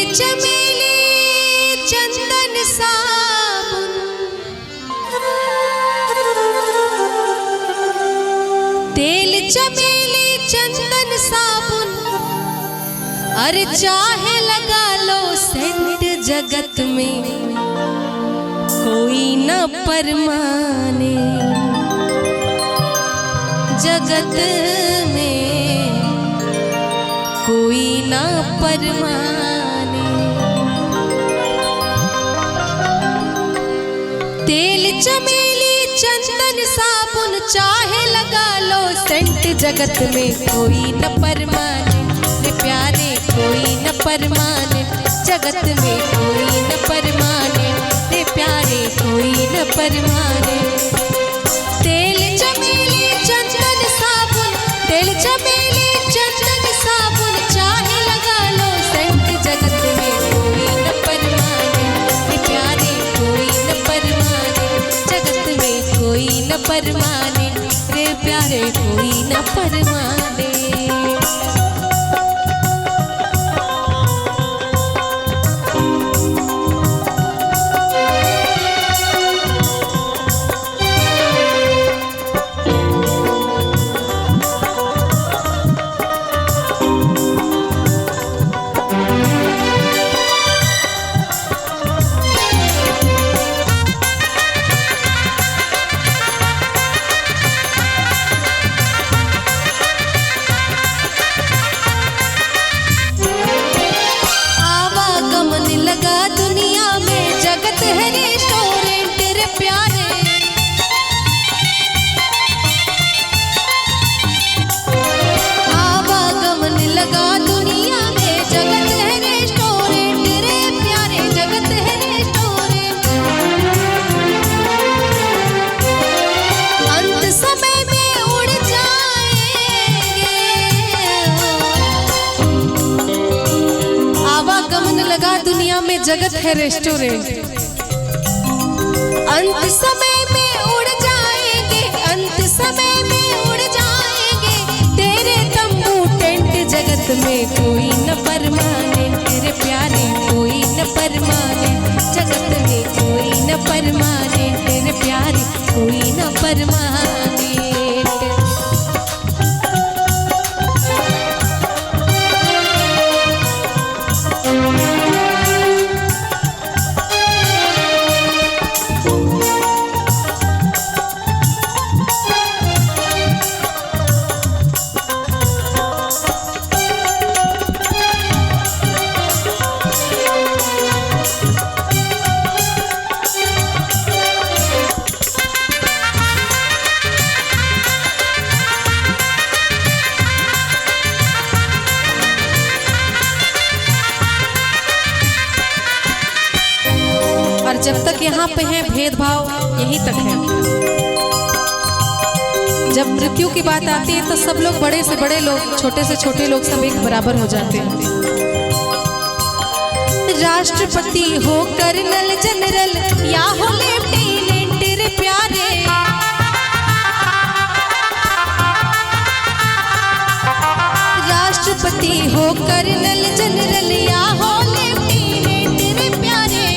चमेली चंदन साबुन, तेल चमेली चंदन साबुन, अरे चाहे लगा लो सेंट, जगत में कोई न परमाने, जगत में कोई न परमाने। तेल चमेली चंदन साबुन चाहे लगा लो सेंट, जगत में कोई न परमाने रे प्यारे, कोई न परमाने, जगत में कोई न परमाने रे प्यारे, कोई न परमाने। तेल चमेली चंदन साबुन, तेल चमेली चंदन साबुन चाहे लगा लो सेंट, जगत में कोई न परमाने रे प्यारे, कोई न परमाने, जगत में कोई न परमाने रे प्यारे, कोई न परमाने। लगा दुनिया में जगत है रेस्टोरेंट, अंत समय में उड़ जाएंगे, अंत समय में उड़ जाएंगे तेरे तंबू टेंट, जगत में कोई न परमाने तेरे प्यारे, कोई न परमाने, जगत में कोई न परमाने तेरे प्यारे, कोई न परमाने। जब तक यहाँ पे है भेदभाव यहीं तक है, जब मृत्यु की बात आती है तो सब लोग, बड़े से बड़े लोग, छोटे से छोटे लोग सब एक बराबर हो जाते हैं। राष्ट्रपति हो कर्नल जनरल या हो लेफ्टिनेंट रे प्यारे, राष्ट्रपति हो कर्नल जनरल या हो लेफ्टिनेंट रे प्यारे,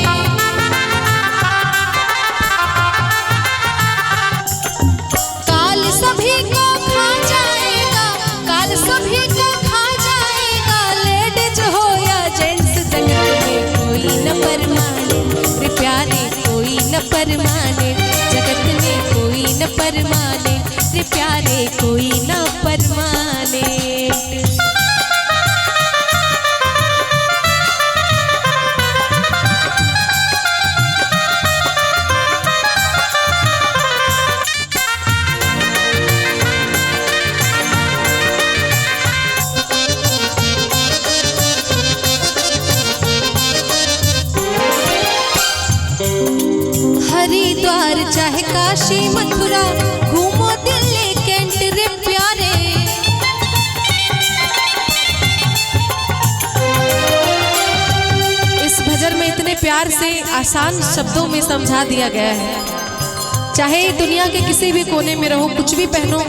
सभी को खा जाएगा, काल सभी को खा जाएगा, लेडीज हो या जेंट्स, जगत में कोई न परमाने रे प्यारे, कोई न परमाने, जगत में कोई न परमाने रे प्यारे, कोई न परमाने। हरिद्वार चाहे काशी मथुरा घूमो दिल्ली कैंट रे प्यारे, इस भजन में इतने प्यार से आसान शब्दों में समझा दिया गया है। चाहे दुनिया के किसी भी कोने में रहो, कुछ भी पहनो,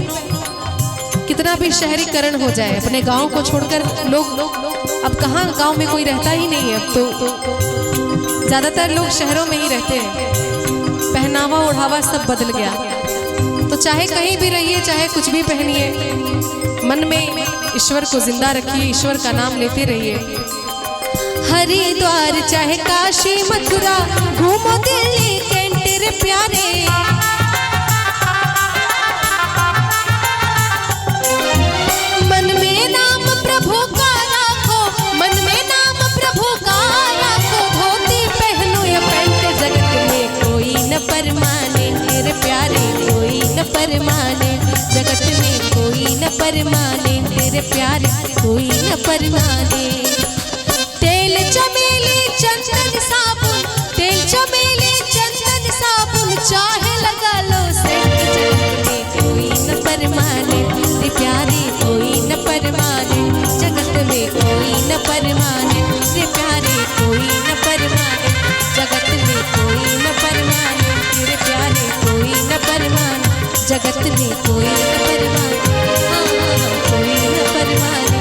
कितना भी शहरीकरण हो जाए, अपने गांव को छोड़कर लोग अब कहाँ गांव में कोई रहता ही नहीं है, अब तो ज़्यादातर लोग शहरों में ही रहते हैं। पहनावा ओढ़ावा सब बदल गया। तो चाहे कहीं भी रहिए, चाहे कुछ भी पहनिए, मन में ईश्वर को जिंदा रखिए, ईश्वर का नाम लेते रहिए। हरिद्वार चाहे काशी मथुरा, घूमो दिल्ली कैंट रे प्यारे, मन में नाम प्रभु का राखो, मन में नाम प्रभु का राखो, धोती पहनो या पैंट, जगत में कोई न परमानेंट रे प्यारे, कोई न परमानेंट, जगत में कोई न परमानेंट रे प्यारे, कोई न परमानेंट। तेल चमेली चंदन साबुन, तेल चमेली चंदन साबुन, चाहे लगा लो सेंट, जगत में कोई न परमानेंट रे प्यारे, कोई न परमानेंट, जगत में कोई न परमानेंट रे प्यारे, कोई न परमानेंट, जगत में कोई न परमानेंट रे प्यारे, कोई न परमानेंट, जगत में कोई न परमानेंट, हाँ कोई न परमानेंट।